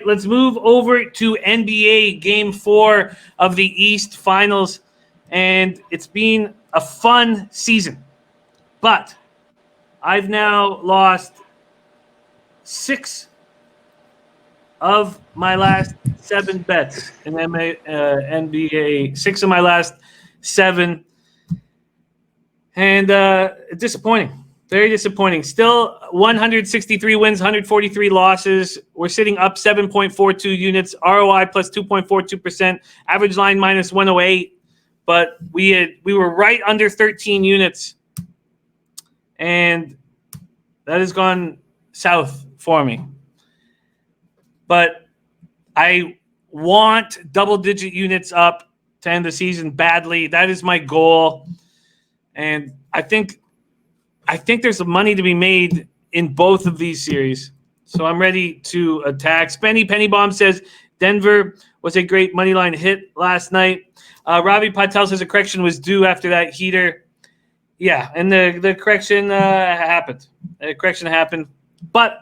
let's move over to NBA Game 4 of the East Finals. And it's been a fun season. But I've now lost 6 of my last 7 bets in NBA. 6 of my last 7. And disappointing. Very disappointing. Still 163 wins, 143 losses. We're sitting up 7.42 units. ROI plus 2.42%. Average line minus 108. But we were right under 13 units. And that has gone south for me. But I want double-digit units up to end the season badly. That is my goal. And I think there's some money to be made in both of these series. So I'm ready to attack. Spenny Penny Bomb says Denver was a great money line hit last night. Ravi Patel says a correction was due after that heater. Yeah, and the correction happened. The correction happened. But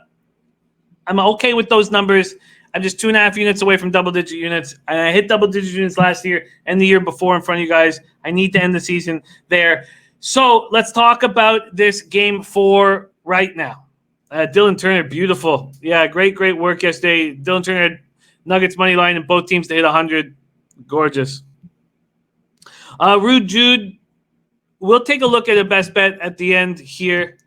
I'm okay with those numbers. I'm just 2.5 units away from double-digit units. And I hit double-digit units last year and the year before in front of you guys. I need to end the season there. So let's talk about this Game 4 right now. Dylan Turner, beautiful. Yeah, great work yesterday. Dylan Turner, Nuggets money line, and both teams to hit 100. Gorgeous. Rude Jude, we'll take a look at a best bet at the end here.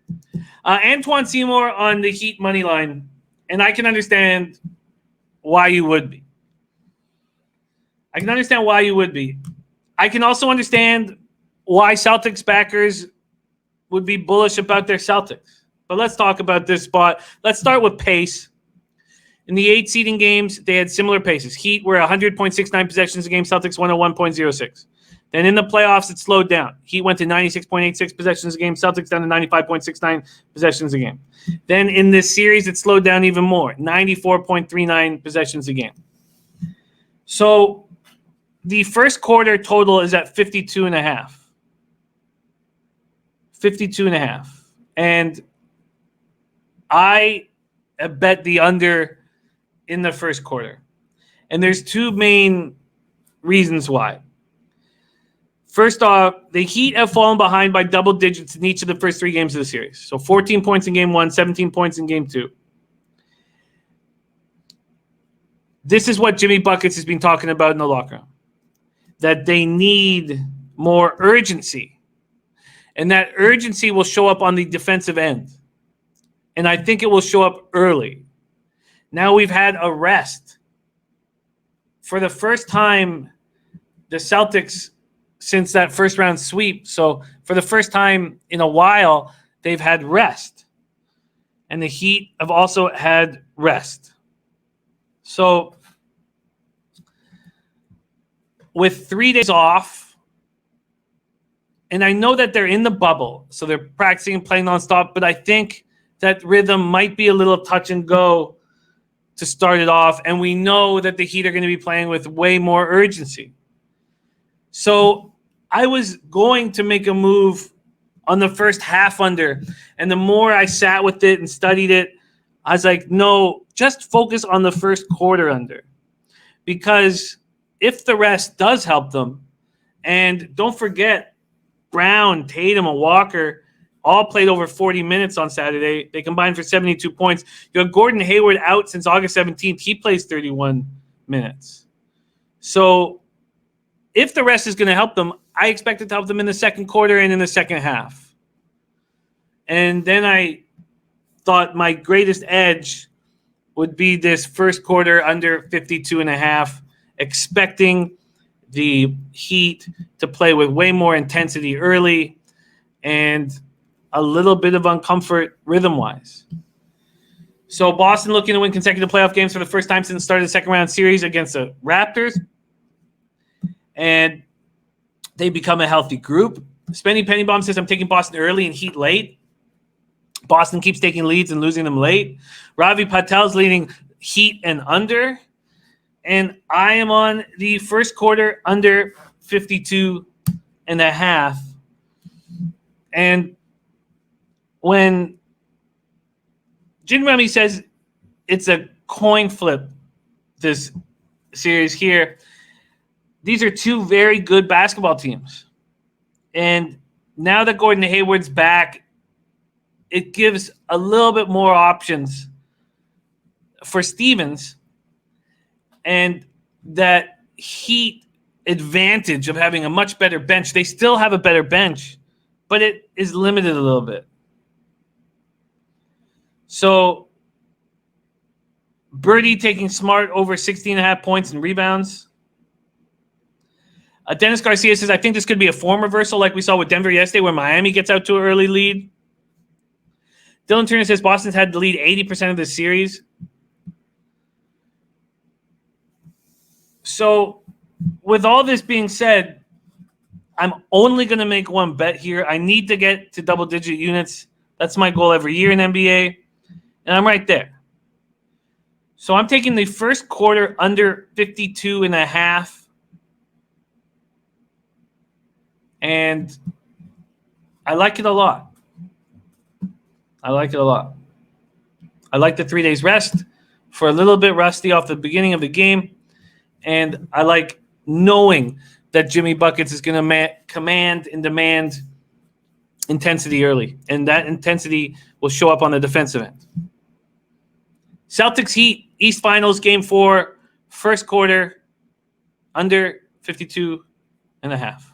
Antoine Seymour on the Heat money line, and I can understand why you would be. I can also understand why Celtics backers would be bullish about their Celtics. But let's talk about this spot. Let's start with pace. In the 8 seeding games, they had similar paces. Heat were 100.69 possessions a game, Celtics 101.06. Then in the playoffs, it slowed down. Heat went to 96.86 possessions a game, Celtics down to 95.69 possessions a game. Then in this series, it slowed down even more, 94.39 possessions a game. So the first quarter total is at 52.5. 52.5. And I bet the under in the first quarter. And there's 2 main reasons why. First off, the Heat have fallen behind by double digits in each of the first 3 games of the series. So 14 points in Game 1, 17 points in Game 2. This is what Jimmy Buckets has been talking about in the locker room, that they need more urgency. And that urgency will show up on the defensive end. And I think it will show up early. Now we've had a rest. For the first time, the Celtics, since that first round sweep, so for the first time in a while, they've had rest. And the Heat have also had rest. So with 3 days off, and I know that they're in the bubble, so they're practicing and playing nonstop, but I think that rhythm might be a little touch and go to start it off, and we know that the Heat are going to be playing with way more urgency. So I was going to make a move on the first half under, and the more I sat with it and studied it, I was like, no, just focus on the first quarter under. Because if the rest does help them, and don't forget, Brown, Tatum, and Walker all played over 40 minutes on Saturday. They combined for 72 points. You have Gordon Hayward out since August 17th. He plays 31 minutes. So if the rest is going to help them, I expect it to help them in the second quarter and in the second half. And then I thought my greatest edge would be this first quarter under 52.5, expecting the Heat to play with way more intensity early and a little bit of uncomfort rhythm-wise. So Boston looking to win consecutive playoff games for the first time since the start of the second round series against the Raptors. And they become a healthy group. Spenny Pennybomb says, I'm taking Boston early and Heat late. Boston keeps taking leads and losing them late. Ravi Patel's leading Heat and under. And I am on the first quarter under 52.5. And when Jim Remy says it's a coin flip this series here. These are two very good basketball teams. And now that Gordon Hayward's back, it gives a little bit more options for Stevens. And that Heat advantage of having a much better bench. They still have a better bench, but it is limited a little bit. So Birdie taking Smart over 16.5 points and rebounds. Dennis Garcia says, I think this could be a form reversal like we saw with Denver yesterday where Miami gets out to an early lead. Dylan Turner says Boston's had the lead 80% of the series. So with all this being said, I'm only going to make one bet here. I need to get to double-digit units. That's my goal every year in NBA, and I'm right there. So I'm taking the first quarter under 52.5. And I like it a lot. I like the 3 days rest for a little bit rusty off the beginning of the game. And I like knowing that Jimmy Buckets is going to command and demand intensity early. And that intensity will show up on the defensive end. Celtics Heat, East Finals, Game 4, first quarter, under 52.5.